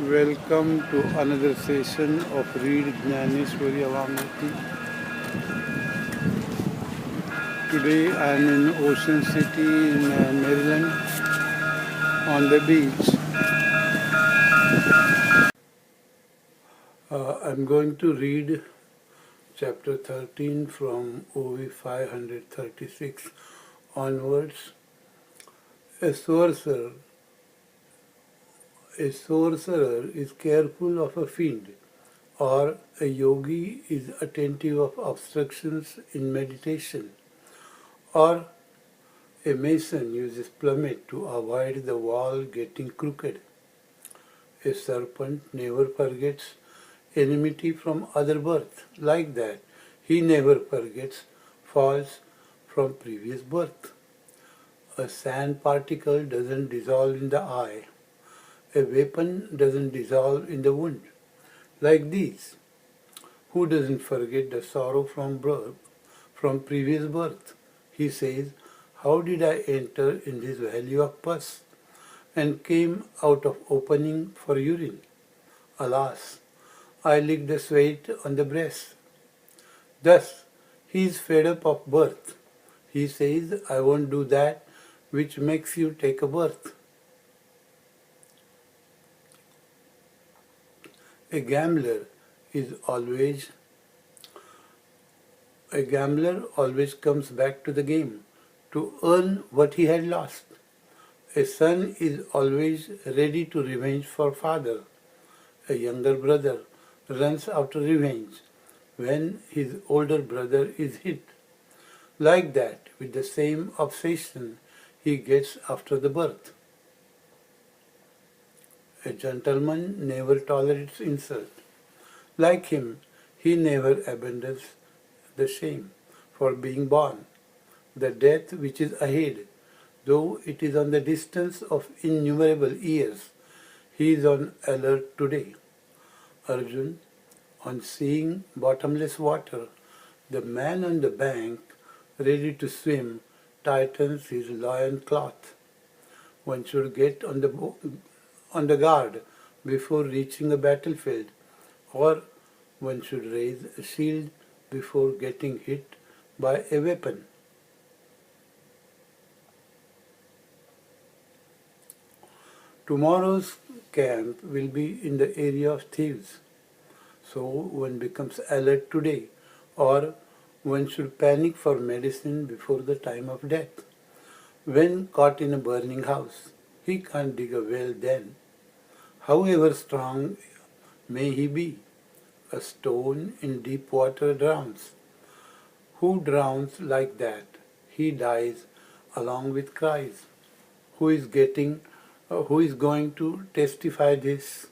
Welcome to another session of Read Dnyaneshwari along with me. Today I am in Ocean City in Maryland on the beach. I am going to read chapter 13 from OV 536 onwards. A sorcerer, a sorcerer is careful of a fiend, or a yogi is attentive of obstructions in meditation, or a mason uses plummet to avoid the wall getting crooked. A serpent never forgets enmity from other birth, like that he never forgets faults from previous birth. A sand particle doesn't dissolve in the eye. A weapon doesn't dissolve in the wound. Like these, who doesn't forget the sorrow from birth, from previous birth? He says, how did I enter in this valley of pus and came out of opening for urine? Alas, I licked the sweat on the breast. Thus, he is fed up of birth. He says, I won't do that which makes you take a birth. A gambler is always A gambler always comes back to the game to earn what he had lost. A son is always ready to revenge for father. A younger brother runs after revenge when his older brother is hit. Like that, with the same obsession, he gets after the birth. A gentleman never tolerates insult. Like him, he never abandons the shame for being born. The death which is ahead, though it is on the distance of innumerable years, he is on alert today. Arjun, on seeing bottomless water, the man on the bank, ready to swim, tightens his loin cloth. One should get on the guard before reaching a battlefield, or one should raise a shield before getting hit by a weapon. Tomorrow's camp will be in the area of thieves, so one becomes alert today, or one should panic for medicine before the time of death. When caught in a burning house, he can't dig a well then. However strong may he be, a stone in deep water drowns. Who drowns like that? He dies along with cries. Who is who is going to testify this?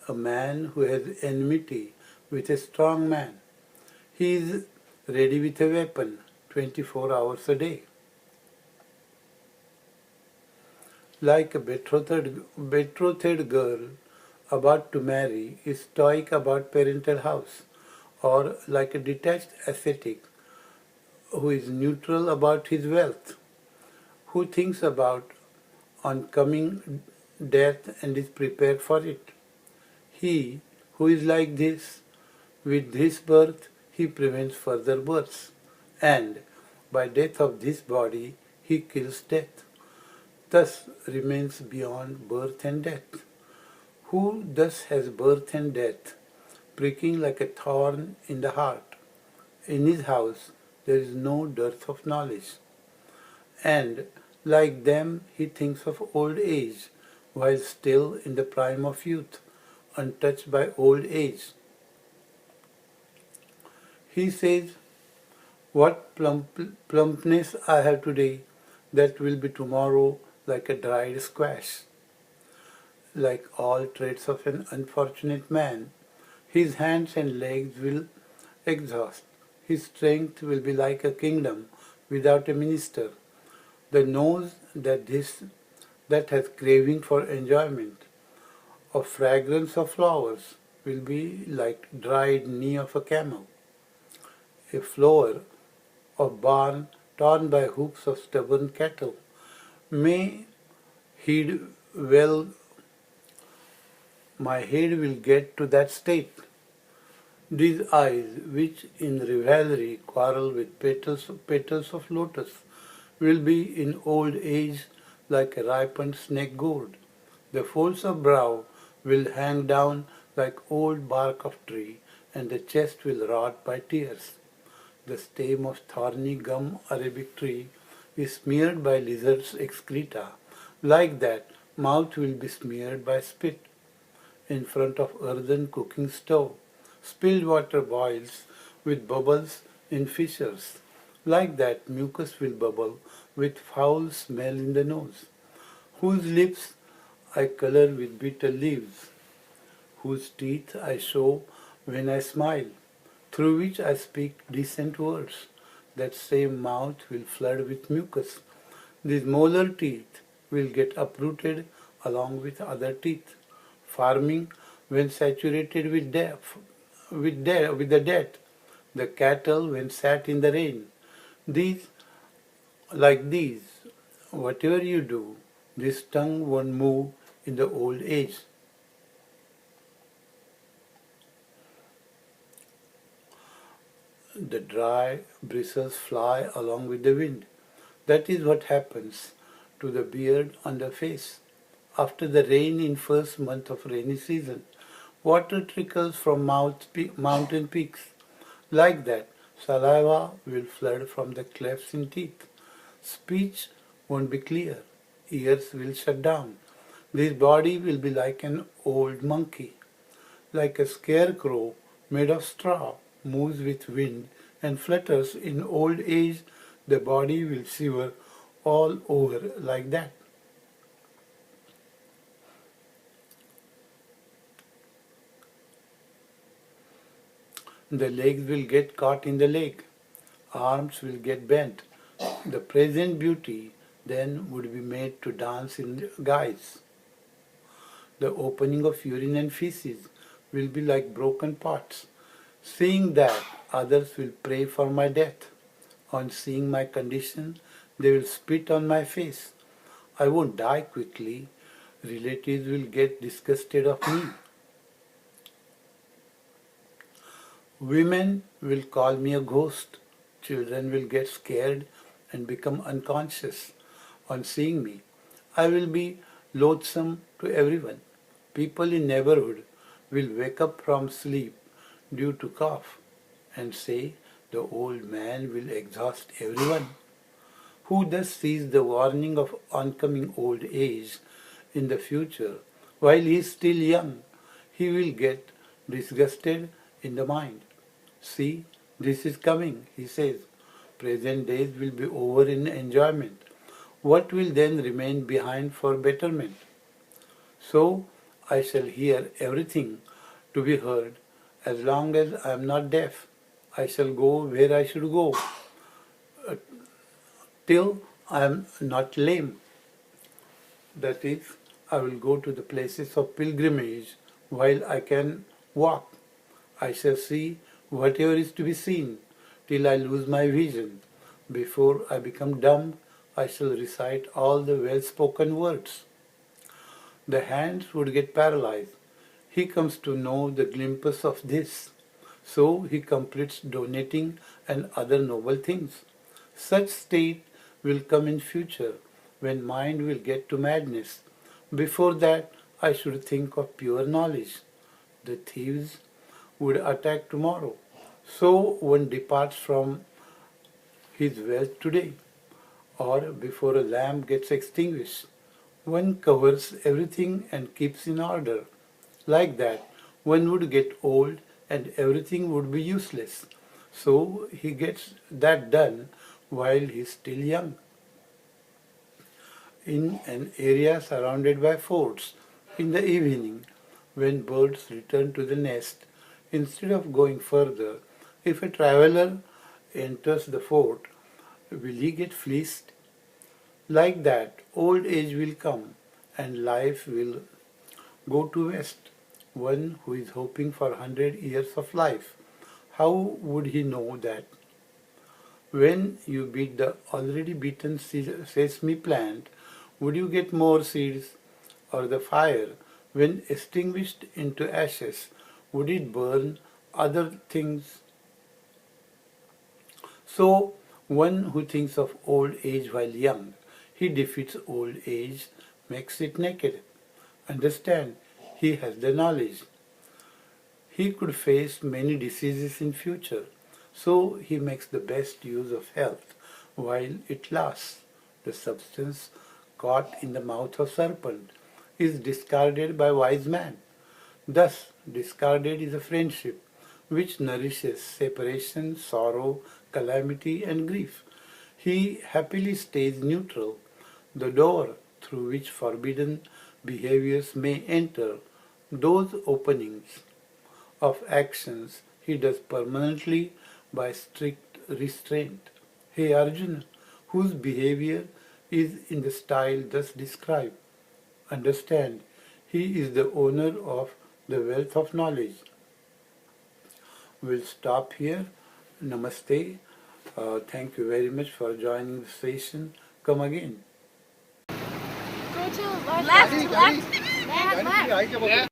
A man who has enmity with a strong man. He is ready with a weapon 24 hours a day. Like a betrothed girl about to marry is stoic about parental house, or like a detached ascetic who is neutral about his wealth, who thinks about oncoming death and is prepared for it. He who is like this, with this birth he prevents further births, and by death of this body he kills death, thus remains beyond birth and death. Who thus has birth and death, pricking like a thorn in the heart? In his house there is no dearth of knowledge, and like them he thinks of old age, while still in the prime of youth, untouched by old age. He says, what plumpness I have today, that will be tomorrow like a dried squash. Like all traits of an unfortunate man, his hands and legs will exhaust. His strength will be like a kingdom without a minister. The nose that has craving for enjoyment, of fragrance of flowers, will be like dried knee of a camel. A floor of barn torn by hoofs of stubborn cattle may heed well my head will get to that state. These eyes, which in rivalry quarrel with petals of lotus, will be in old age like a ripened snake gourd. The folds of brow will hang down like old bark of tree, and the chest will rot by tears. The stem of thorny gum Arabic tree is smeared by lizards' excreta. Like that, mouth will be smeared by spit in front of earthen cooking stove. Spilled water boils with bubbles in fissures. Like that, mucus will bubble with foul smell in the nose. Whose lips I color with bitter leaves, whose teeth I show when I smile, through which I speak decent words. That same mouth will flood with mucus. These molar teeth will get uprooted along with other teeth. Farming, when saturated with the dead, the cattle when sat in the rain. These, like these, whatever you do, this tongue won't move in the old age. The dry bristles fly along with the wind. That is what happens to the beard on the face. After the rain in first month of rainy season, water trickles from mountain peaks. Like that, saliva will flood from the clefts in teeth. Speech won't be clear. Ears will shut down. This body will be like an old monkey, like a scarecrow made of straw, moves with wind and flutters. In old age, the body will shiver all over like that. The legs will get caught in the leg. Arms will get bent. The present beauty then would be made to dance in guise. The opening of urine and feces will be like broken pots. Seeing that, others will pray for my death. On seeing my condition, they will spit on my face. I won't die quickly. Relatives will get disgusted of me. Women will call me a ghost. Children will get scared and become unconscious on seeing me. I will be loathsome to everyone. People in neighborhood will wake up from sleep due to cough and say the old man will exhaust everyone. Who thus sees the warning of oncoming old age in the future while he is still young, he will get disgusted in the mind. See, this is coming, he says. Present days will be over in enjoyment. What will then remain behind for betterment? So I shall hear everything to be heard as long as I am not deaf. I shall go where I should go till I am not lame. That is, I will go to the places of pilgrimage while I can walk. I shall see whatever is to be seen till I lose my vision. Before I become dumb, I shall recite all the well-spoken words. The hands would get paralyzed. He comes to know the glimpse of this. So he completes donating and other noble things. Such state will come in future when mind will get to madness. Before that, I should think of pure knowledge. The thieves would attack tomorrow. So one departs from his wealth today, or before a lamp gets extinguished. One covers everything and keeps in order. Like that, one would get old and everything would be useless. So he gets that done while he is still young. In an area surrounded by forts, in the evening, when birds return to the nest, instead of going further, if a traveler enters the fort, will he get fleeced? Like that, old age will come and life will go to waste. One who is hoping for 100 years of life, how would he know that? When you beat the already beaten sesame plant, would you get more seeds? Or the fire, When extinguished into ashes, would it burn other things? So, one who thinks of old age while young, he defeats old age, makes it naked. Understand, he has the knowledge. He could face many diseases in future, so he makes the best use of health while it lasts. The substance caught in the mouth of serpent is discarded by wise man. Thus, discarded is a friendship which nourishes separation, sorrow, calamity, and grief. He happily stays neutral, the door through which forbidden behaviors may enter. Those openings of actions he does permanently by strict restraint. Hey Arjuna, whose behavior is in the style thus described. Understand, he is the owner of the wealth of knowledge. We'll stop here. Namaste. Thank you very much for joining the session. Come again. Go to left, left, left, left.